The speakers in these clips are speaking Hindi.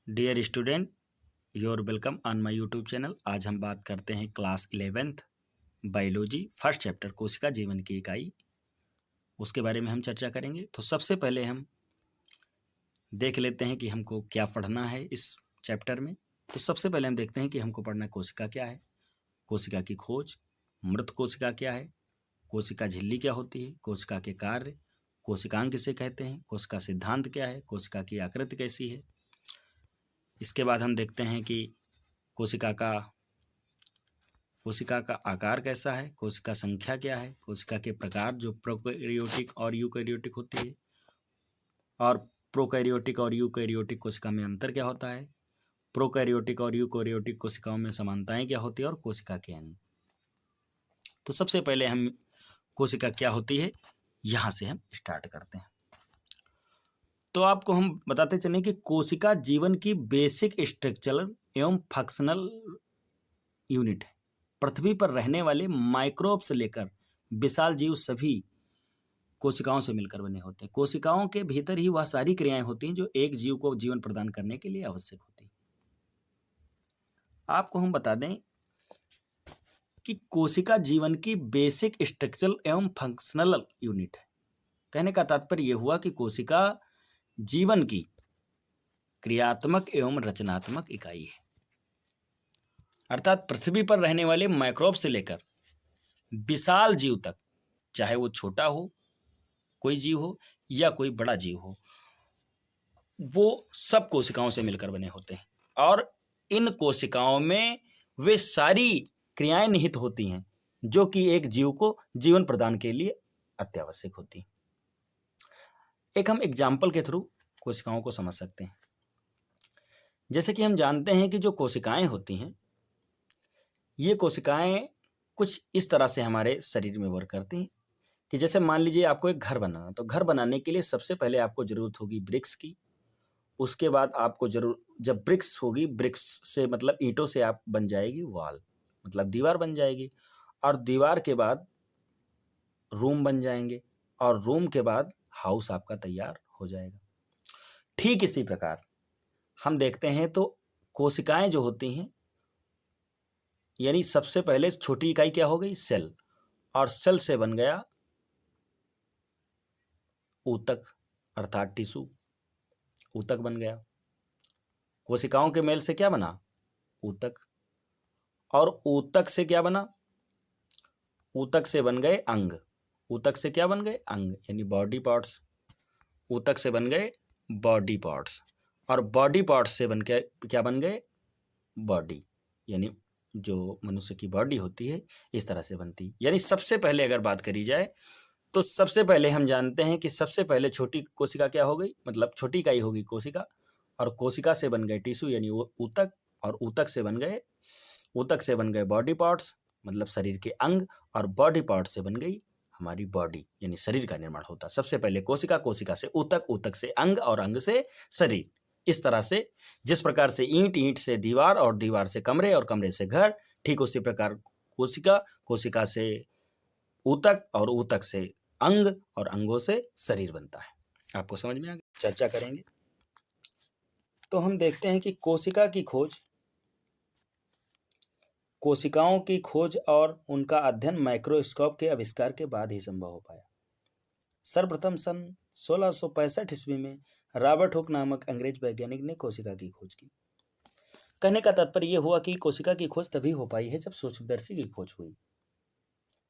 Dear student, your welcome on my YouTube channel. आज हम बात करते हैं class 11th biology first chapter कोशिका जीवन की इकाई, उसके बारे में हम चर्चा करेंगे। तो सबसे पहले हम देख लेते हैं कि हमको क्या पढ़ना है इस चैप्टर में। तो सबसे पहले हम देखते हैं कि हमको पढ़ना है कोशिका क्या है, कोशिका की खोज, मृत कोशिका क्या है, कोशिका झिल्ली क्या होती है, कोशिका के कार्य, कोशिकांग किसे कहते हैं, कोशिका सिद्धांत क्या है, कोशिका की आकृति कैसी है। इसके बाद हम देखते हैं कि कोशिका का आकार कैसा है, कोशिका संख्या क्या है, कोशिका के प्रकार जो प्रोकैरियोटिक और यूकैरियोटिक होती है, और प्रोकैरियोटिक और यूकैरियोटिक कोशिका में अंतर क्या होता है, प्रोकैरियोटिक और यूकैरियोटिक कोशिकाओं में समानताएं क्या होती है, और कोशिका के अंग। तो सबसे पहले हम कोशिका क्या होती है यहाँ से हम स्टार्ट करते हैं। तो आपको हम बताते चलें कि कोशिका जीवन की बेसिक स्ट्रक्चरल एवं फंक्शनल यूनिट है। पृथ्वी पर रहने वाले माइक्रोब से लेकर विशाल जीव सभी कोशिकाओं से मिलकर बने होते हैं। कोशिकाओं के भीतर ही वह सारी क्रियाएं होती हैं जो एक जीव को जीवन प्रदान करने के लिए आवश्यक होती हैं। आपको हम बता दें कि कोशिका जीवन की बेसिक स्ट्रक्चरल एवं फंक्शनल यूनिट है। कहने का तात्पर्य यह हुआ कि कोशिका जीवन की क्रियात्मक एवं रचनात्मक इकाई है। अर्थात पृथ्वी पर रहने वाले माइक्रोब से लेकर विशाल जीव तक, चाहे वो छोटा हो कोई जीव हो या कोई बड़ा जीव हो, वो सब कोशिकाओं से मिलकर बने होते हैं। और इन कोशिकाओं में वे सारी क्रियाएं निहित होती हैं जो कि एक जीव को जीवन प्रदान के लिए अत्यावश्यक होती हैं। एक हम एग्जाम्पल के थ्रू कोशिकाओं को समझ सकते हैं। जैसे कि हम जानते हैं कि जो कोशिकाएं होती हैं, ये कोशिकाएं कुछ इस तरह से हमारे शरीर में वर्क करती हैं कि जैसे मान लीजिए आपको एक घर बनाना, तो घर बनाने के लिए सबसे पहले आपको ज़रूरत होगी ब्रिक्स की। उसके बाद आपको जब ब्रिक्स होगी, ब्रिक्स से मतलब ईंटों से आप बन जाएगी वॉल, मतलब दीवार बन जाएगी। और दीवार के बाद रूम बन जाएंगे, और रूम के बाद हाउस आपका तैयार हो जाएगा। ठीक इसी प्रकार हम देखते हैं तो कोशिकाएं जो होती हैं, यानी सबसे पहले छोटी इकाई क्या हो गई, सेल, और सेल से बन गया ऊतक अर्थात टिश्यू, ऊतक बन गया। कोशिकाओं के मेल से क्या बना, ऊतक, और ऊतक से क्या बना, ऊतक से बन गए अंग, ऊतक से क्या बन गए, अंग यानी बॉडी पार्ट्स, ऊतक से बन गए बॉडी पार्ट्स, और बॉडी पार्ट्स से बन के क्या बन गए, बॉडी, यानी जो मनुष्य की बॉडी होती है इस तरह से बनती। यानी सबसे पहले अगर बात करी जाए तो सबसे पहले हम जानते हैं कि सबसे पहले छोटी कोशिका क्या हो गई, मतलब छोटी इकाई होगी कोशिका, और कोशिका से बन गए टिश्यू यानी वो ऊतक, और ऊतक से बन गए बॉडी पार्ट्स मतलब शरीर के अंग, और बॉडी पार्ट्स से बन गई हमारी बॉडी यानी शरीर का निर्माण होता। सबसे पहले कोशिका, कोशिका से ऊतक, ऊतक से अंग, और अंग से शरीर। इस तरह से जिस प्रकार से ईंट, ईंट से दीवार, और दीवार से कमरे, और कमरे से घर, ठीक उसी प्रकार कोशिका, कोशिका से ऊतक, और ऊतक से अंग, और अंगों से शरीर बनता है। आपको समझ में आ गया? चर्चा करेंगे। तो हम देखते हैं कि कोशिकाओं की खोज और उनका अध्ययन माइक्रोस्कोप के आविष्कार के बाद ही संभव हो पाया। सर्वप्रथम सन 1665 ईस्वी में रॉबर्ट हुक नामक अंग्रेज वैज्ञानिक ने कोशिका की खोज की। कहने का तात्पर्य यह हुआ कि कोशिका की खोज तभी हो पाई है जब सूक्ष्मदर्शी की खोज हुई।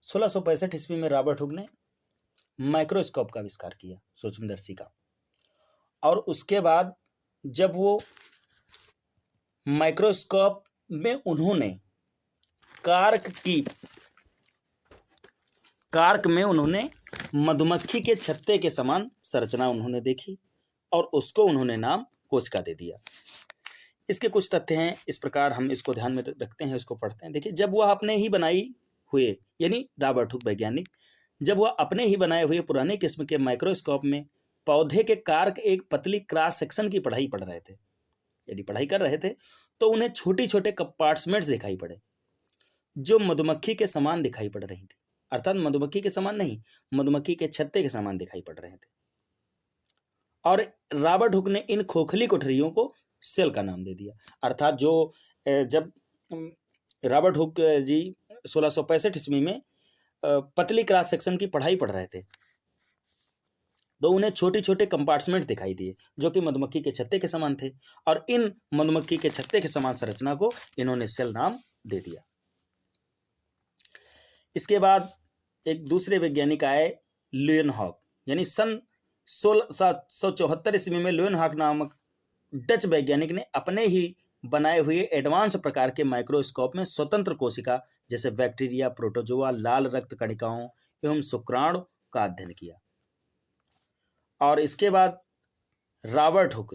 1665 ईस्वी में रॉबर्ट हुक ने माइक्रोस्कोप का आविष्कार किया, सूक्ष्मदर्शी का, और उसके बाद जब वो माइक्रोस्कोप में उन्होंने कार्क में उन्होंने मधुमक्खी के छत्ते के समान संरचना उन्होंने देखी, और उसको उन्होंने नाम कोशिका दे दिया। इसके कुछ तथ्य हैं इस प्रकार, हम इसको ध्यान में रखते हैं, इसको पढ़ते हैं। देखिए, जब वह अपने ही बनाई हुए, यानी रॉबर्ट हुक वैज्ञानिक, जब वह अपने ही बनाए हुए पुराने किस्म के माइक्रोस्कोप में पौधे के कार्क एक पतली क्रॉस सेक्शन की पढ़ाई कर रहे थे, तो उन्हें छोटी छोटे कंपार्टमेंट्स दिखाई पड़े जो मधुमक्खी के समान दिखाई पड़ रही थी। अर्थात मधुमक्खी के समान नहीं, मधुमक्खी के छत्ते के समान दिखाई पड़ रहे थे। और रॉबर्ट हुक ने इन खोखली कोठरियों को सेल का नाम दे दिया। अर्थात जो जब रॉबर्ट हुक जी 1665 ईस्वी में पतली क्रॉस सेक्शन की पढ़ाई पढ़ रहे थे, तो उन्हें छोटे छोटे कंपार्टमेंट दिखाई दिए जो कि मधुमक्खी के छत्ते के समान थे, और इन मधुमक्खी के छत्ते के समान संरचना को इन्होंने सेल नाम दे दिया। इसके बाद एक दूसरे वैज्ञानिक आए, ल्यूएनहॉक, यानी सन 1674 ईस्वी में ल्यूएनहॉक नामक डच वैज्ञानिक ने अपने ही बनाए हुए एडवांस प्रकार के माइक्रोस्कोप में स्वतंत्र कोशिका जैसे बैक्टीरिया, प्रोटोजोआ, लाल रक्त कणिकाओं एवं शुक्राणु का अध्ययन किया। और इसके बाद रॉबर्ट हुक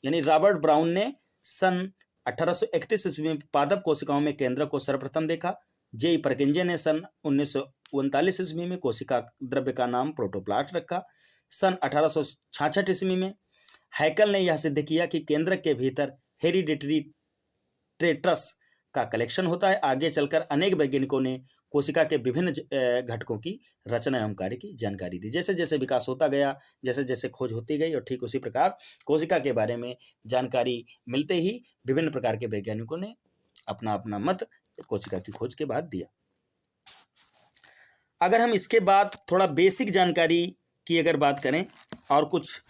यानी रॉबर्ट ब्राउन ने सन 1831 ईस्वी में पादप कोशिकाओं में केंद्र को सर्वप्रथम देखा। जे परकिंजे ने सन 1939 ईस्वी में कोशिका द्रव्य का नाम प्रोटोप्लास्ट रखा। सन 1866 ईस्वी में हैकल ने यह सिद्ध किया कि केंद्र के भीतर हेरिडिटरी ट्रेट्स का कलेक्शन होता है। आगे चलकर अनेक वैज्ञानिकों ने कोशिका के विभिन्न घटकों की रचना एवं कार्य की जानकारी दी। जैसे जैसे विकास होता गया, जैसे जैसे खोज होती गई, और ठीक उसी प्रकार कोशिका के बारे में जानकारी मिलते ही विभिन्न प्रकार के वैज्ञानिकों ने अपना अपना मत कोशिका की खोज के बाद दिया। अगर हम इसके बाद थोड़ा बेसिक जानकारी की अगर बात करें और कुछ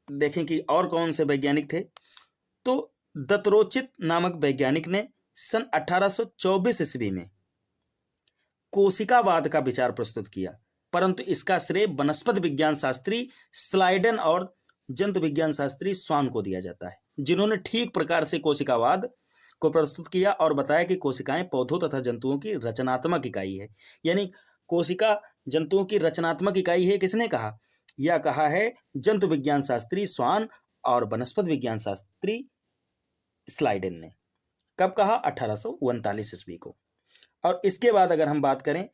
देखें कि और कौन से वैज्ञानिक थे, तो दत्रोचित नामक वैज्ञानिक ने सन 1824 ईस्वी में कोशिकावाद का विचार प्रस्तुत किया, परंतु इसका श्रेय वनस्पति विज्ञान शास्त्री स्लाइडन और जंतु विज्ञान शास्त्री स्वान को दिया जाता है, जिन्होंने ठीक प्रकार से कोशिकावाद को प्रस्तुत किया और बताया कि कोशिकाएं पौधों तथा जंतुओं की रचनात्मक इकाई है। यानी कोशिका जंतुओं की रचनात्मक इकाई है, किसने कहा? यह कहा है जंतु विज्ञान शास्त्री स्वान और वनस्पति विज्ञान शास्त्री स्लाइडन ने। कब कहा? 1839 ईस्वी को। और इसके बाद अगर हम बात करें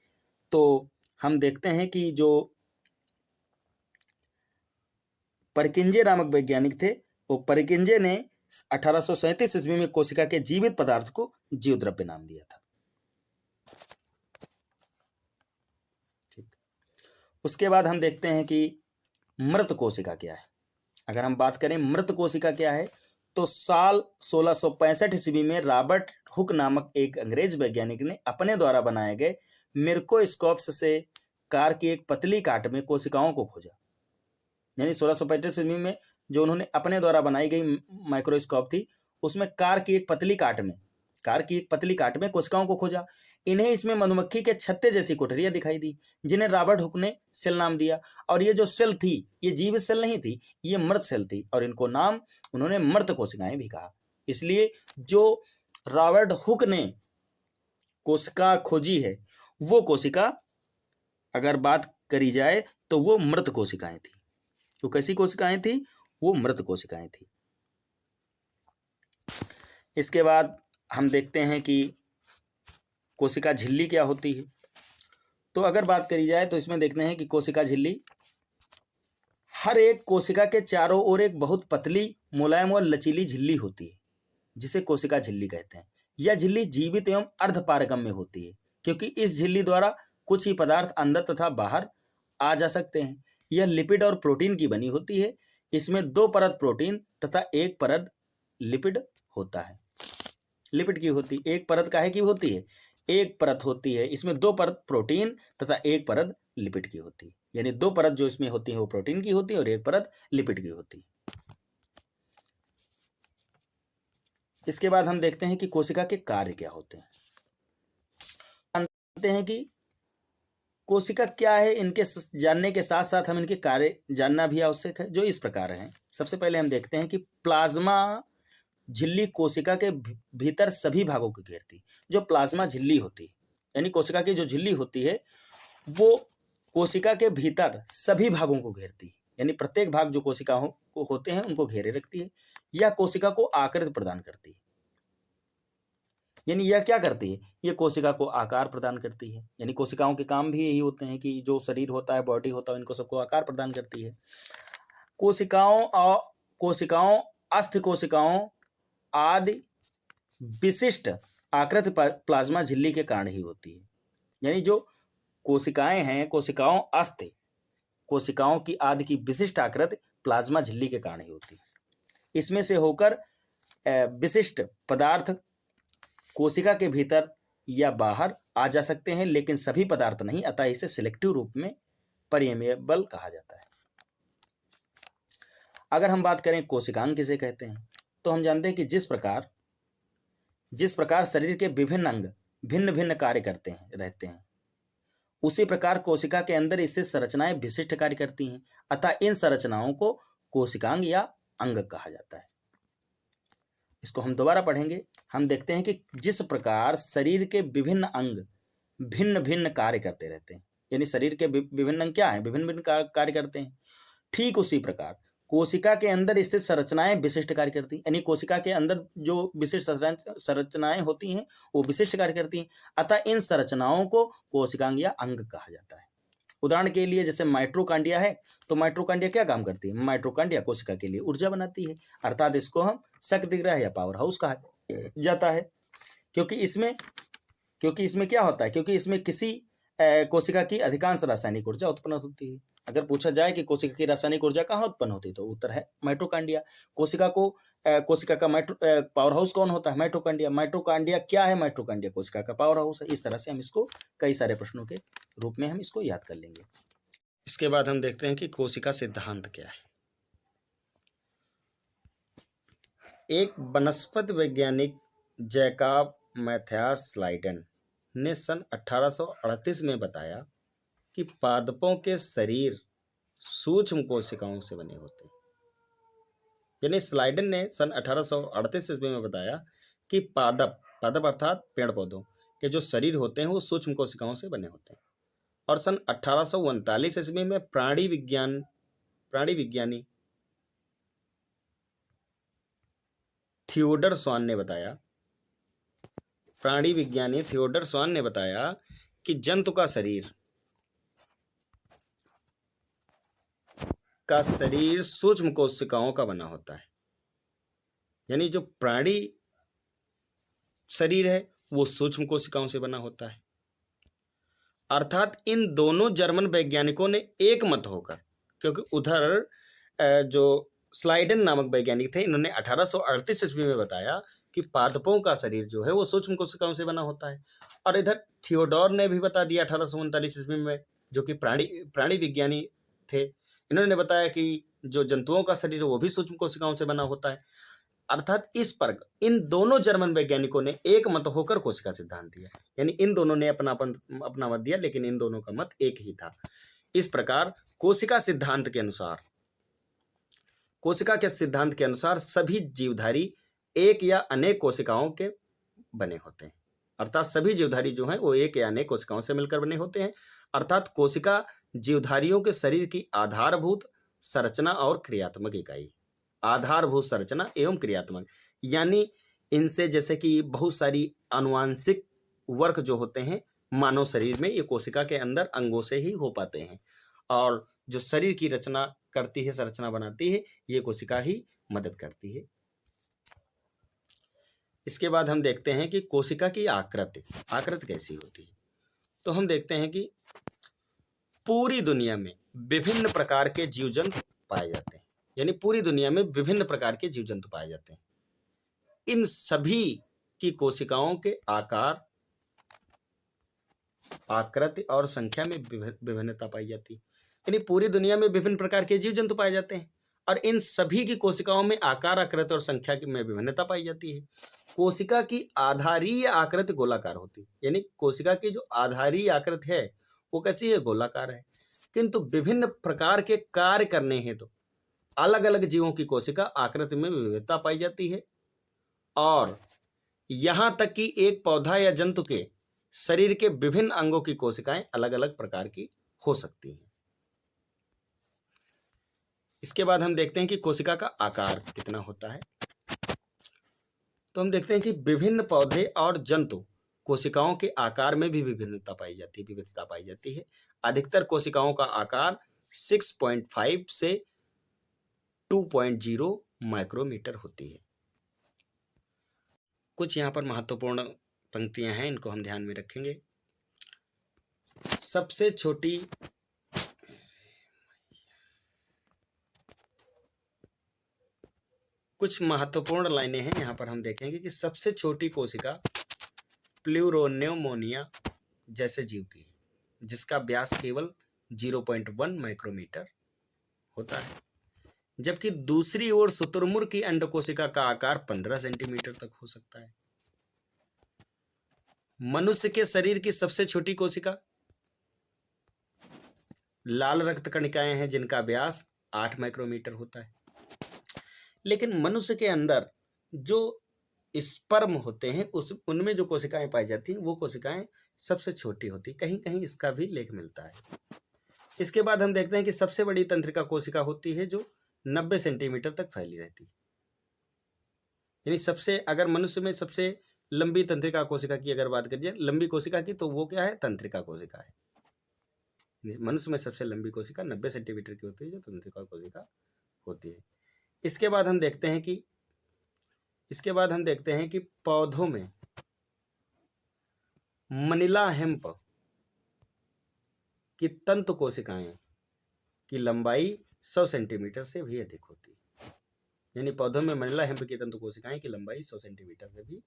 तो हम देखते हैं कि जो परकिंजे नामक वैज्ञानिक थे, वो परकिंजे ने 1837 ईस्वी में कोशिका के जीवित पदार्थ को जीव द्रव्य नाम दिया था। ठीक। उसके बाद हम देखते हैं कि मृत कोशिका क्या है। अगर हम बात करें मृत कोशिका क्या है, तो साल 1665 ईस्वी में रॉबर्ट हुक नामक एक अंग्रेज वैज्ञानिक ने अपने द्वारा बनाए गए मिक्रोस्कोप्स से कार की एक पतली काट में कोशिकाओं को खोजा। यानी 1665 ईस्वी में जो उन्होंने अपने द्वारा बनाई गई माइक्रोस्कोप थी, उसमें कार की एक पतली काट में कोशिकाओं को खोजा। इन्हें इसमें मधुमक्खी के छत्ते जैसी कोठरियां दिखाई दी, जिन्हें रॉबर्ट हुक ने सेल नाम दिया। और ये जो सेल थी, ये जीवित सेल नहीं थी, ये मृत सेल थी, और इनको नाम उन्होंने मृत कोशिकाएं भी कहा। इसलिए जो रॉबर्ट हुक ने कोशिका खोजी है, वो कोशिका अगर बात करी जाए तो वो मृत कोशिकाएं थी। तो कैसी कोशिकाएं थी? वो मृत कोशिकाएं थी। इसके बाद हम देखते हैं कि कोशिका झिल्ली क्या होती है। तो अगर बात करी जाए तो इसमें देखते हैं कि कोशिका झिल्ली, हर एक कोशिका के चारों ओर एक बहुत पतली, मुलायम और लचीली झिल्ली होती है, जिसे कोशिका झिल्ली कहते हैं। यह झिल्ली जीवित एवं अर्धपारगम्य होती है, क्योंकि इस झिल्ली द्वारा कुछ ही पदार्थ अंदर तथा बाहर आ जा सकते हैं। यह लिपिड और प्रोटीन की बनी होती है। इसमें 2 परत प्रोटीन तथा 1 परत लिपिड होता है। लिपिड की होती, 1 परत काहे की होती है? 1 परत होती है। इसमें 2 परत प्रोटीन तथा 1 परत लिपिड की होती है। यानी 2 परत जो इसमें होती है वो प्रोटीन की होती है और 1 परत लिपिड की होती है। इसके बाद हम देखते हैं कि कोशिका के कार्य क्या होते हैं। जानते हैं कि कोशिका क्या है, इनके जानने के साथ साथ हम इनके कार्य जानना भी आवश्यक है, जो इस प्रकार हैं। सबसे पहले हम देखते हैं कि प्लाज्मा झिल्ली कोशिका के भीतर सभी भागों को घेरती है। जो प्लाज्मा झिल्ली होती है, यानी कोशिका की जो झिल्ली होती है, वो कोशिका के भीतर सभी भागों को घेरती है। यानी प्रत्येक भाग जो कोशिका को होते हैं उनको घेरे रखती है। यह कोशिका को आकृति प्रदान करती है। यानी यह क्या करती है? यह कोशिका को आकार प्रदान करती है। यानी कोशिकाओं के काम भी यही होते हैं कि जो शरीर होता है, बॉडी होता है, इनको सबको आकार प्रदान करती है। कोशिकाओं अस्थ कोशिकाओं आदि विशिष्ट आकृति प्लाज्मा झिल्ली के कारण ही होती है। यानी जो कोशिकाएं हैं, कोशिकाओं अस्थ कोशिकाओं की आदि की विशिष्ट आकृति प्लाज्मा झिल्ली के कारण ही होती है। इसमें से होकर विशिष्ट पदार्थ कोशिका के भीतर या बाहर आ जा सकते हैं, लेकिन सभी पदार्थ नहीं, अतः इसे सिलेक्टिव रूप में परमेएबल कहा जाता है। अगर हम बात करें कोशिकांग किसे कहते हैं, तो हम जानते हैं कि जिस प्रकार शरीर के विभिन्न अंग भिन्न भिन्न कार्य रहते हैं, उसी प्रकार कोशिका के अंदर स्थित संरचनाएं विशिष्ट कार्य करती हैं, अतः इन संरचनाओं को कोशिकांग या अंग कहा जाता है। इसको हम दोबारा पढ़ेंगे। हम देखते हैं कि जिस प्रकार शरीर के विभिन्न अंग भिन्न भिन्न कार्य करते रहते हैं, यानी शरीर के विभिन्न अंग क्या हैं, विभिन्न भिन्न कार्य करते हैं, ठीक उसी प्रकार कोशिका के अंदर स्थित संरचनाएं विशिष्ट कार्य करती हैं, यानी कोशिका के अंदर जो विशिष्ट संरचनाएं होती हैं वो विशिष्ट कार्य करती हैं, अतः इन संरचनाओं को कोशिकांग या अंग कहा जाता है। उदाहरण के लिए जैसे माइटोकॉन्ड्रिया है, तो माइटोकॉन्ड्रिया क्या काम करती है, माइटोकॉन्ड्रिया कोशिका के लिए ऊर्जा बनाती है, अर्थात इसको हम शक्ति गृह या पावर हाउस कहा जाता है। क्योंकि इसमें क्या होता है, क्योंकि इसमें किसी कोशिका की अधिकांश रासायनिक ऊर्जा उत्पन्न होती है। अगर पूछा जाए कि कोशिका की रासायनिक ऊर्जा कहाँ उत्पन्न होती है, तो उत्तर है माइटोकॉन्ड्रिया। कोशिका का पावर हाउस कौन होता है, माइटोकॉन्ड्रिया। माइटोकॉन्ड्रिया क्या है, माइटोकॉन्ड्रिया कोशिका का पावर हाउस है। इस तरह से हम इसको कई सारे प्रश्नों के रूप में हम इसको याद कर लेंगे। इसके बाद हम देखते हैं कि कोशिका सिद्धांत क्या है। एक वनस्पति वैज्ञानिक जैकब मैथियास लाइडेन ने सन 1838 में बताया कि पादपों के शरीर सूक्ष्म कोशिकाओं से बने होते हैं। यानी स्लाइडन ने सन 1838 ईस्वी में बताया कि पादप अर्थात पेड़ पौधों के जो शरीर होते हैं वो सूक्ष्म कोशिकाओं से बने होते हैं। और सन 1839 ईस्वी में प्राणी विज्ञानी थियोडर स्वान ने बताया कि जंतु का शरीर सूक्ष्म कोशिकाओं का बना होता है। यानी जो प्राणी शरीर है वो सूक्ष्म कोशिकाओं से बना होता है। अर्थात इन दोनों जर्मन वैज्ञानिकों ने एक मत होकर, क्योंकि उधर जो स्लाइडन नामक वैज्ञानिक थे, इन्होंने 1838 ईस्वी में बताया कि पादपों का शरीर जो है वो सूक्ष्म कोशिकाओं से बना होता है, और इधर थियोडोर ने भी बता दिया 1839 ईस्वी में, जो कि प्राणी विज्ञानी थे, इन्होंने बताया कि जो जंतुओं का शरीर है वो भी सूक्ष्म कोशिकाओं से बना होता है। अर्थात इस पर इन दोनों जर्मन वैज्ञानिकों ने एक मत होकर कोशिका सिद्धांत दिया। यानी इन दोनों ने अपना मत दिया, लेकिन इन दोनों का मत एक ही था। इस प्रकार कोशिका के सिद्धांत के अनुसार सभी जीवधारी एक या अनेक कोशिकाओं के बने होते हैं। अर्थात सभी जीवधारी जो हैं वो एक या अनेक कोशिकाओं से मिलकर बने होते हैं। अर्थात कोशिका जीवधारियों के शरीर की आधारभूत संरचना और क्रियात्मक इकाई। आधारभूत संरचना एवं क्रियात्मक, यानी इनसे जैसे कि बहुत सारी आनुवांशिक वर्क जो होते हैं मानव शरीर में, ये कोशिका के अंदर अंगों से ही हो पाते हैं, और जो शरीर की रचना करती है, संरचना बनाती है, ये कोशिका ही मदद करती है। इसके बाद हम देखते हैं कि कोशिका की आकृति कैसी होती है। तो हम देखते हैं कि पूरी दुनिया में विभिन्न प्रकार के जीव जंतु पाए जाते हैं। यानी पूरी दुनिया में विभिन्न प्रकार के जीव जंतु पाए जाते हैं। इन सभी की कोशिकाओं के आकार, आकृति और संख्या में विभिन्नता पाई जाती है। यानी पूरी दुनिया में विभिन्न प्रकार के जीव जंतु पाए जाते हैं, और इन सभी की कोशिकाओं में आकार, आकृति और संख्या में विभिन्नता पाई जाती है। कोशिका की आधारीय आकृति गोलाकार होती है। यानी कोशिका की जो आधारीय आकृति है वो कैसी है, गोलाकार है। किंतु विभिन्न प्रकार के कार्य करने हेतु अलग अलग जीवों की कोशिका आकृति में विविधता पाई जाती है, और यहां तक कि एक पौधा या जंतु के शरीर के विभिन्न अंगों की कोशिकाएं अलग अलग प्रकार की हो सकती हैं। इसके बाद हम देखते हैं कि कोशिका का आकार कितना होता है। तो हम देखते हैं कि विभिन्न पौधे और जंतु कोशिकाओं के आकार में भी विविधता पाई जाती है। अधिकतर कोशिकाओं का आकार 6.5 से 2.0 माइक्रोमीटर होती है। कुछ यहाँ पर महत्वपूर्ण पंक्तियां हैं, इनको हम ध्यान में रखेंगे। सबसे छोटी कुछ महत्वपूर्ण लाइनें हैं यहाँ पर हम देखेंगे कि सबसे छोटी कोशिका प्लूरोन्यूमोनिया जैसे जीव की है, जिसका व्यास केवल 0.1 माइक्रोमीटर होता है, जबकि दूसरी ओर शुतुरमुर्ग की अंडकोशिका का आकार 15 सेंटीमीटर तक हो सकता है। मनुष्य के शरीर की सबसे छोटी कोशिका लाल रक्त कणिकाएं हैं, जिनका व्यास 8 माइक्रोमीटर होता है। लेकिन मनुष्य के अंदर जो स्पर्म होते हैं उनमें जो कोशिकाएं पाई जाती हैं वो कोशिकाएं सबसे छोटी होती, कहीं कहीं इसका भी लेख मिलता है। इसके बाद हम देखते हैं कि सबसे बड़ी तंत्रिका कोशिका होती है जो 90 सेंटीमीटर तक फैली रहती है। यानी सबसे, अगर मनुष्य में सबसे लंबी तंत्रिका कोशिका की अगर बात करिए, लंबी कोशिका की, तो वो क्या है? तंत्रिका कोशिका है। मनुष्य में सबसे लंबी कोशिका 90 सेंटीमीटर की होती है, जो तंत्रिका कोशिका होती है। इसके बाद हम देखते हैं कि पौधों में मनीला हेम्प की तंतु कोशिकाएं की लंबाई 100 सेंटीमीटर से भी अधिक होती है। यानी पौधों में मनीला हेम्प की तंतु कोशिकाएं की लंबाई 100 सेंटीमीटर से भी